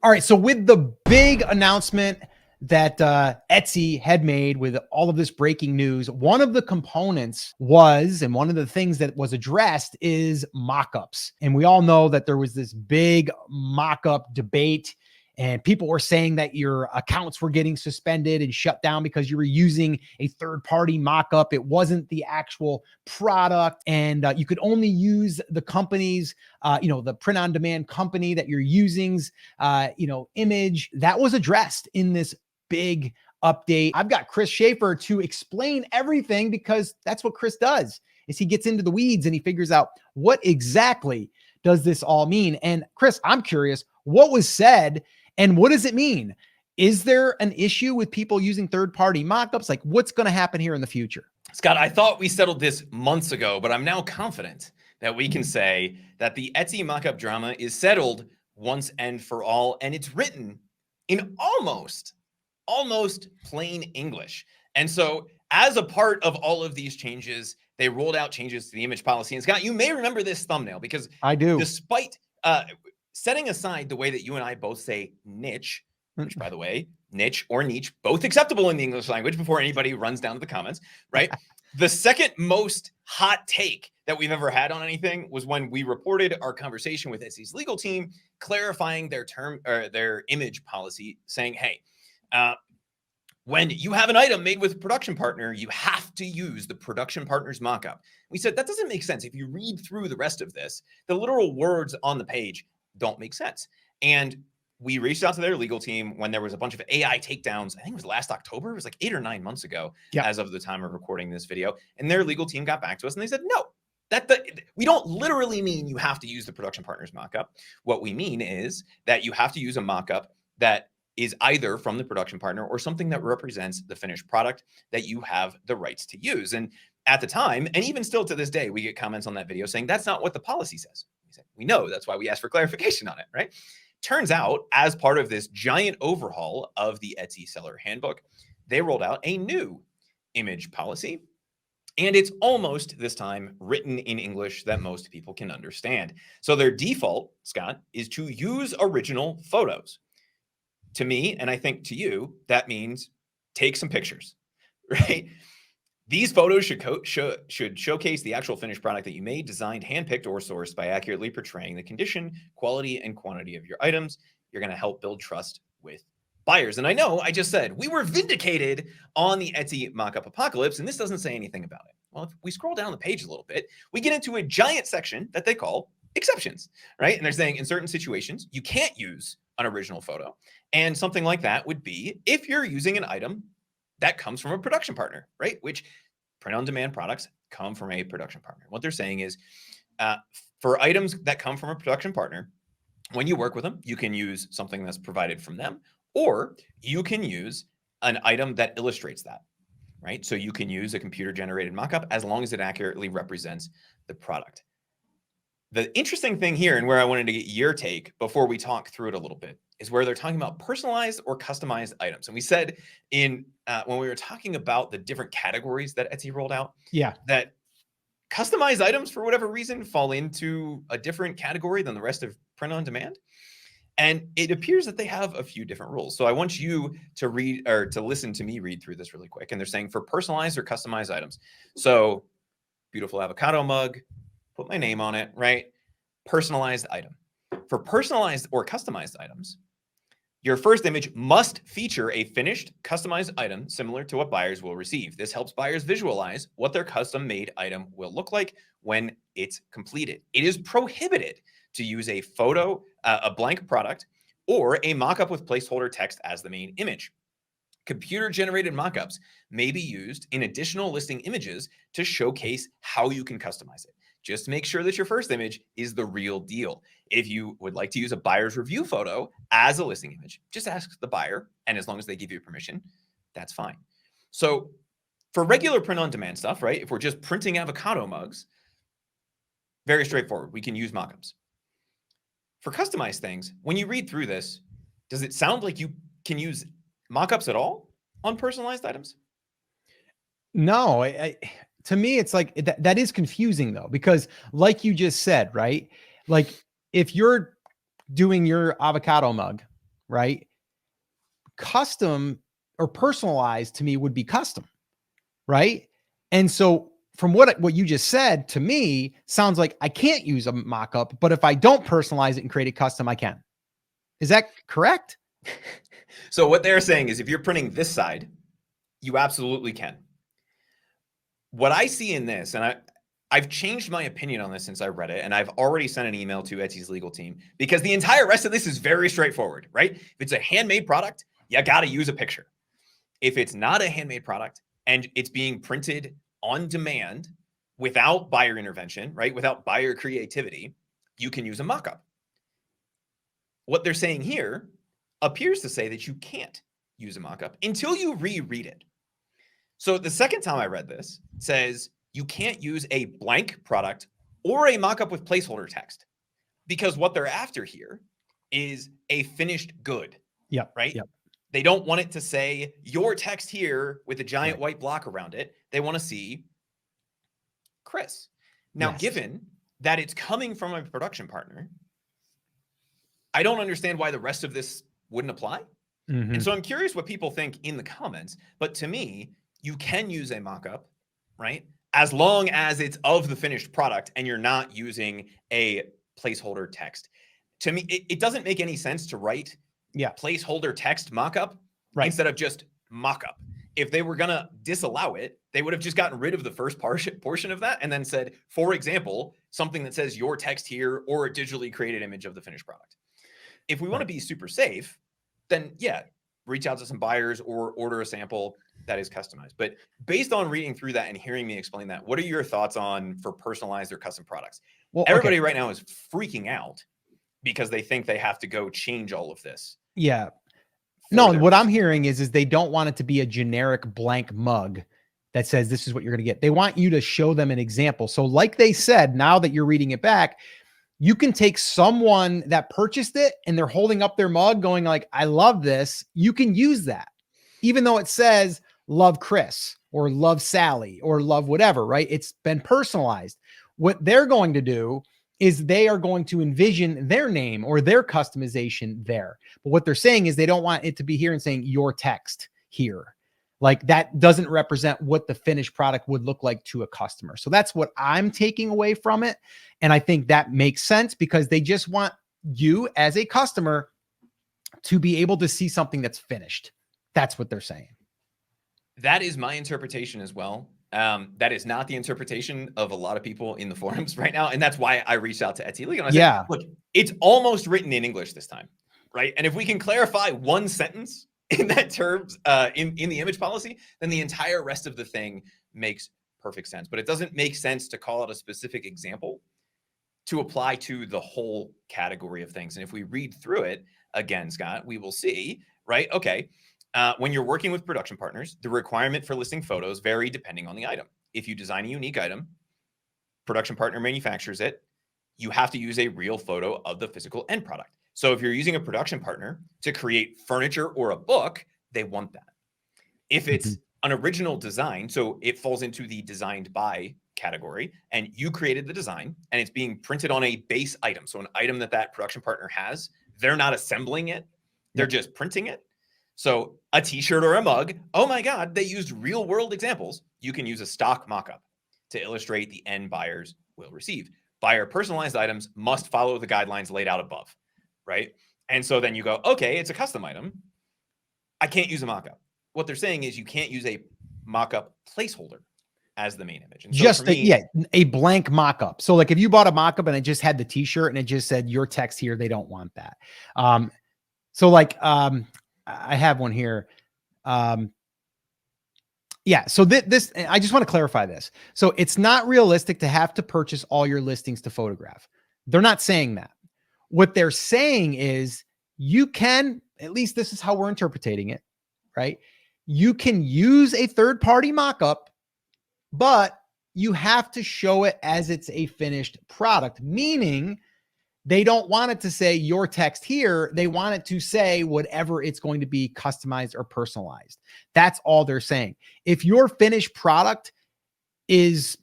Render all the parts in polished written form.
All right. So with the big announcement that Etsy had made with all of this breaking news, one of the components was, and one of the things that was addressed is mockups. And we all know that there was this big mockup debate, and people were saying that your accounts were getting suspended and shut down because you were using a third-party mockup. It wasn't the actual product, and you could only use the company's, the print-on-demand company that you're using's, image. That was addressed in this big update. I've got Chris Schaefer to explain everything, because that's what Chris does, is he gets into the weeds and he figures out what exactly does this all mean. And Chris, I'm curious, what was said and what does it mean? Is there an issue with people using third-party mockups? Like, what's going to happen here in the future? Scott, I thought we settled this months ago, but I'm now confident that we can say that the Etsy mockup drama is settled once and for all, and it's written in almost plain English. And so as a part of all of these changes, they rolled out changes to the image policy. And Scott, you may remember this thumbnail, because I do. Despite setting aside the way that you and I both say niche, which, by the way, niche or niche, both acceptable in the English language before anybody runs down to the comments, right? The second most hot take that we've ever had on anything was when we reported our conversation with Etsy's legal team, clarifying their their image policy, saying, hey, when you have an item made with a production partner, you have to use the production partner's mockup. We said that doesn't make sense. If you read through the rest of this, the literal words on the page don't make sense. And we reached out to their legal team when there was a bunch of AI takedowns. I think it was last October. It was like 8 or 9 months ago, as of the time of recording this video. And their legal team got back to us and they said, no, we don't literally mean you have to use the production partner's mockup. What we mean is that you have to use a mockup that is either from the production partner or something that represents the finished product that you have the rights to use. And at the time, and even still to this day, we get comments on that video saying that's not what the policy says. We know, that's why we asked for clarification on it, right? Turns out, as part of this giant overhaul of the Etsy seller handbook, they rolled out a new image policy. And it's almost, this time, written in English that most people can understand. So their default, Scott, is to use original photos. To me, and I think to you, that means take some pictures, right? These photos should showcase the actual finished product that you made, designed, handpicked, or sourced by accurately portraying the condition, quality, and quantity of your items. You're going to help build trust with buyers. And I know I just said we were vindicated on the Etsy mockup apocalypse, and this doesn't say anything about it. Well, if we scroll down the page a little bit, we get into a giant section that they call exceptions, right? And they're saying in certain situations, you can't use an original photo. And something like that would be if you're using an item that comes from a production partner, right? Which print-on-demand products come from a production partner. What they're saying is for items that come from a production partner, when you work with them, you can use something that's provided from them, or you can use an item that illustrates that, right? So you can use a computer-generated mockup as long as it accurately represents the product. The interesting thing here, and where I wanted to get your take before we talk through it a little bit, is where they're talking about personalized or customized items. And we said in when we were talking about the different categories that Etsy rolled out, that customized items, for whatever reason, fall into a different category than the rest of print on demand. And it appears that they have a few different rules. So I want you to read, or to listen to me read through this really quick. And they're saying for personalized or customized items. So beautiful avocado mug, put my name on it, right? Personalized item. For personalized or customized items, your first image must feature a finished, customized item similar to what buyers will receive. This helps buyers visualize what their custom-made item will look like when it's completed. It is prohibited to use a photo, a blank product, or a mock-up with placeholder text as the main image. Computer-generated mock-ups may be used in additional listing images to showcase how you can customize it. Just make sure that your first image is the real deal. If you would like to use a buyer's review photo as a listing image, just ask the buyer, and as long as they give you permission, that's fine. So for regular print-on-demand stuff, right, if we're just printing avocado mugs, very straightforward. We can use mockups. For customized things, when you read through this, does it sound like you can use mockups at all on personalized items? No, to me, it's like that is confusing though, because like you just said, right? Like if you're doing your avocado mug right? Custom or personalized to me would be custom, right? And so from what you just said to me sounds like I can't use a mock-up, but if I don't personalize it and create it custom, I can. Is that correct? So what they're saying is if you're printing this side, you absolutely can. What I see in this, and I've changed my opinion on this since I read it, and I've already sent an email to Etsy's legal team because the entire rest of this is very straightforward, right? If it's a handmade product, you got to use a picture. If it's not a handmade product and it's being printed on demand without buyer intervention, right? Without buyer creativity, you can use a mock-up. What they're saying here appears to say that you can't use a mock-up until you reread it. So the second time I read this, it says you can't use a blank product or a mock-up with placeholder text because what they're after here is a finished good. Yep. Right? Yep. They don't want it to say your text here with a giant Right. white block around it. They want to see Chris. Now, Yes. given that it's coming from a production partner, I don't understand why the rest of this wouldn't apply. Mhm. And so I'm curious what people think in the comments. But to me, you can use a mock-up, right? As long as it's of the finished product and you're not using a placeholder text. To me, it doesn't make any sense to write placeholder text mock-up instead of just mock-up. If they were going to disallow it, they would have just gotten rid of the first portion of that and then said, for example, something that says your text here or a digitally created image of the finished product. If we want to be super safe, then yeah, reach out to some buyers or order a sample that is customized. But based on reading through that and hearing me explain that, what are your thoughts on for personalized or custom products? Well, everybody right now is freaking out because they think they have to go change all of this. Yeah. No, what I'm hearing is they don't want it to be a generic blank mug that says this is what you're going to get. They want you to show them an example. So like they said, now that you're reading it back, you can take someone that purchased it and they're holding up their mug going like, I love this. You can use that, even though it says love Chris or love Sally or love whatever, right? It's been personalized. What they're going to do is they are going to envision their name or their customization there. But what they're saying is they don't want it to be here and saying your text here. Like that doesn't represent what the finished product would look like to a customer. So that's what I'm taking away from it. And I think that makes sense because they just want you as a customer to be able to see something that's finished. That's what they're saying. That is my interpretation as well. That is not the interpretation of a lot of people in the forums right now. And that's why I reached out to Etsy League. And I said, look, it's almost written in English this time, right? And if we can clarify one sentence in that terms, in the image policy, then the entire rest of the thing makes perfect sense. But it doesn't make sense to call it a specific example to apply to the whole category of things. And if we read through it again, Scott, we will see, right? Okay. When you're working with production partners, the requirement for listing photos vary depending on the item. If you design a unique item, production partner manufactures it, you have to use a real photo of the physical end product. So if you're using a production partner to create furniture or a book, they want that. If it's an original design, so it falls into the designed by category, and you created the design and it's being printed on a base item. So an item that production partner has, they're not assembling it. They're just printing it. So a t-shirt or a mug, oh my God, they used real world examples. You can use a stock mock-up to illustrate the end buyers will receive. Buyer personalized items must follow the guidelines laid out above, right? And so then you go, okay, it's a custom item. I can't use a mock-up. What they're saying is you can't use a mock-up placeholder as the main image. And so just a blank mock-up. So like if you bought a mock-up and it just had the t-shirt and it just said your text here, they don't want that. So like, I have one here. Yeah. So this, I just want to clarify this. So it's not realistic to have to purchase all your listings to photograph. They're not saying that. What they're saying is you can, at least this is how we're interpreting it, right? You can use a third-party mock-up, but you have to show it as it's a finished product, meaning they don't want it to say your text here. They want it to say whatever it's going to be customized or personalized. That's all they're saying. If your finished product is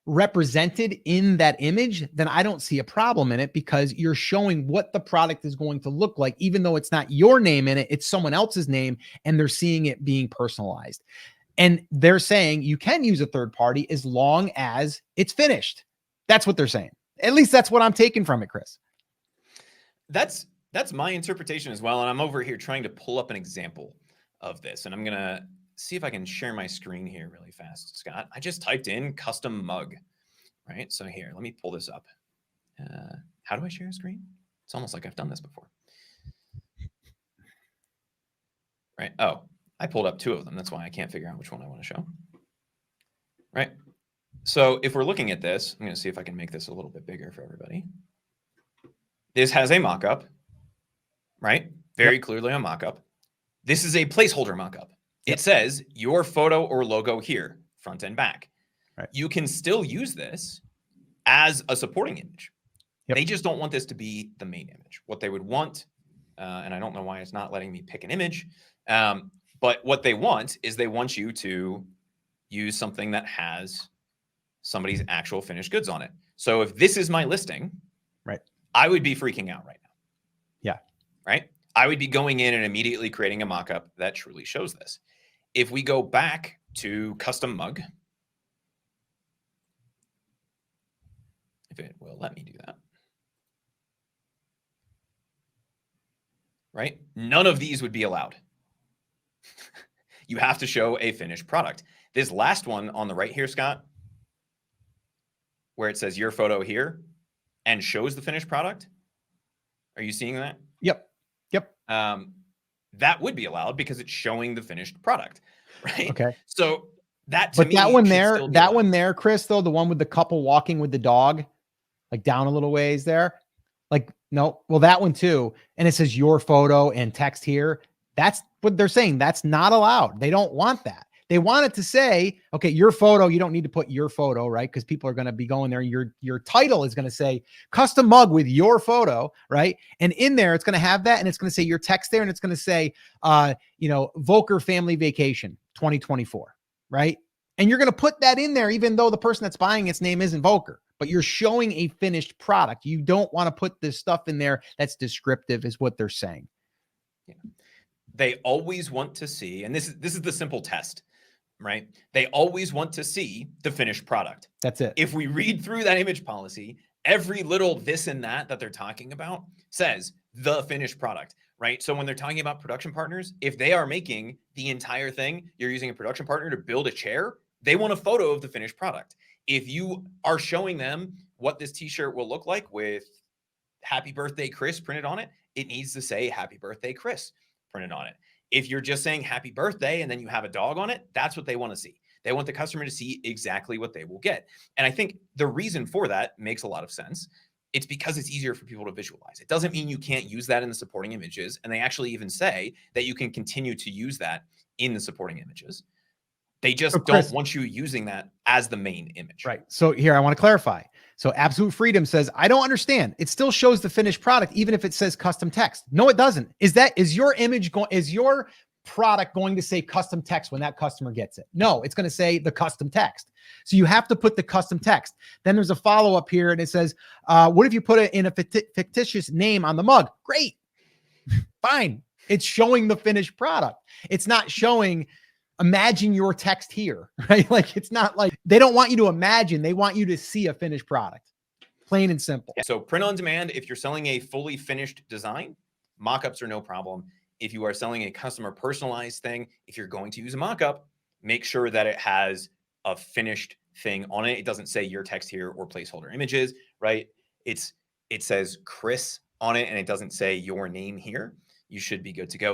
represented in that image, then I don't see a problem in it, because you're showing what the product is going to look like, even though it's not your name in it, it's someone else's name, and they're seeing it being personalized. And they're saying you can use a third party as long as it's finished. That's what they're saying. At least that's what I'm taking from it, Chris. That's my interpretation as well. And I'm over here trying to pull up an example of this. And I'm going to see if I can share my screen here really fast, Scott. I just typed in custom mug, right? So here, let me pull this up. How do I share a screen? It's almost like I've done this before. Right. Oh, I pulled up two of them. That's why I can't figure out which one I want to show. Right. So if we're looking at this, I'm going to see if I can make this a little bit bigger for everybody. This has a mockup, right? Very clearly a mockup. This is a placeholder mockup. It says your photo or logo here, front and back. Right. You can still use this as a supporting image. They just don't want this to be the main image. What they would want, and I don't know why it's not letting me pick an image, but what they want is they want you to use something that has somebody's actual finished goods on it. So if this is my listing, right, I would be freaking out right now. Yeah. Right. I would be going in and immediately creating a mockup that truly shows this. If we go back to custom mug, if it will let me do that. Right. None of these would be allowed. You have to show a finished product. This last one on the right here, Scott, where it says your photo here and shows the finished product. Are you seeing that? Yep. That would be allowed because it's showing the finished product, right? Okay. So that to me, that one there, Chris, though, the one with the couple walking with the dog, like down a little ways there, like, no, well, that one too. And it says your photo and text here. That's what they're saying. That's not allowed. They don't want that. They want it to say, okay, your photo, you don't need to put your photo, right? Because people are going to be going there. Your title is going to say custom mug with your photo, right? And in there, it's going to have that, and it's going to say your text there, and it's going to say, Volker Family Vacation 2024, right? And you're going to put that in there, even though the person that's buying its name isn't Volker, but you're showing a finished product. You don't want to put this stuff in there that's descriptive, is what they're saying. Yeah. They always want to see, and this is the simple test, right? They always want to see the finished product. That's it. If we read through that image policy, every little this and that they're talking about says the finished product, right? So when they're talking about production partners, if they are making the entire thing, you're using a production partner to build a chair, they want a photo of the finished product. If you are showing them what this t-shirt will look like with Happy Birthday Chris printed on it, it needs to say Happy Birthday Chris printed on it. If you're just saying happy birthday and then you have a dog on it, that's what they want to see. They want the customer to see exactly what they will get. And I think the reason for that makes a lot of sense. It's because it's easier for people to visualize. It doesn't mean you can't use that in the supporting images. And they actually even say that you can continue to use that in the supporting images. They just don't want you using that as the main image. Right. So here, I want to clarify. So Absolute Freedom says, I don't understand. It still shows the finished product, even if it says custom text. No, it doesn't. Is your image going, is your product going to say custom text when that customer gets it? No, it's going to say the custom text. So you have to put the custom text. Then there's a follow-up here, and it says, what if you put it in a fictitious name on the mug? Great. Fine. It's showing the finished product. It's not showing, imagine your text here, right? Like, it's not like they don't want you to imagine. They want you to see a finished product, plain and simple. So print on demand, if you're selling a fully finished design, mockups are no problem. If you are selling a customer personalized thing, if you're going to use a mockup, make sure that it has a finished thing on it. It doesn't say your text here or placeholder images, right? It says Chris on it, and it doesn't say your name here. You should be good to go.